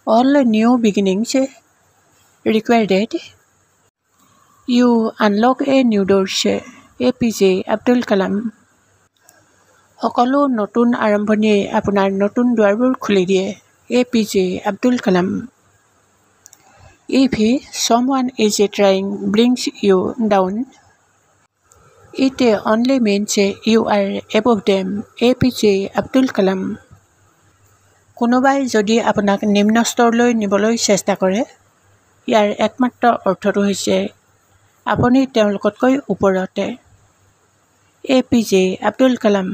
All new beginnings require that you unlock a new doors. APJ Abdul Kalam. সকলো নতুন আৰম্ভণিয়ে আপোনাৰ নতুন দুৱাৰবোৰ খুলি দিয়ে। APJ Abdul Kalam. If someone is trying brings you down, it only means you are above them. APJ Abdul Kalam. কোনোবাই যদি আপোনাক নিম্ন স্তৰলৈ নিবলৈ চেষ্টা কৰে, ইয়াৰ একমাত্ৰ অৰ্থটো হৈছে আপুনি তেওঁলোকতকৈ ওপৰতে। APJ Abdul Kalam.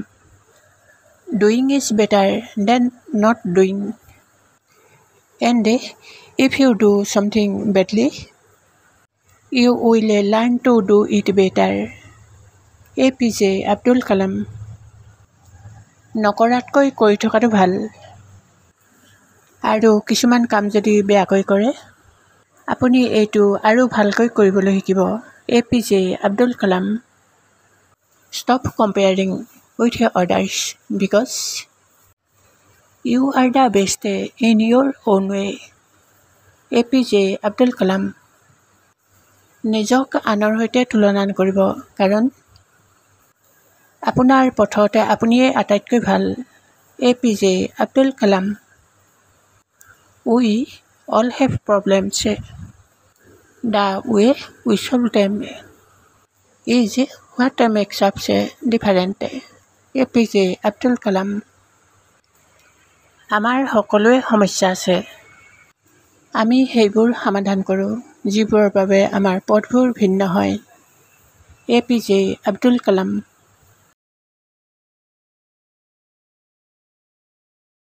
Doing is better than not doing. And if you do something badly, you will learn to do it better. APJ Abdul Kalam. নকৰাতকৈ কৰি থকাটো ভাল। আৰু কিছুমান কাম যদি বেয়াকৈ কৰে, আপুনি এইটো আৰু ভালকৈ কৰিবলৈ শিকিব। APJ Abdul Kalam. Stop comparing with others because you are the best in your own way. APJ Abdul Kalam. নিজক আনৰ সৈতে তুলনা নকৰিব, কাৰণ আপোনাৰ পথতে আপুনিয়ে আটাইতকৈ ভাল। APJ Abdul Kalam. We all have problems. The way we solve them is what makes us different. APJ Abdul Kalam. আমাৰ সকলোৱে সমস্যা আছে। আমি সেইবোৰ সমাধান কৰোঁ, যিবোৰৰ বাবে আমাৰ পথবোৰ ভিন্ন হয়। APJ আব্দুল কালাম।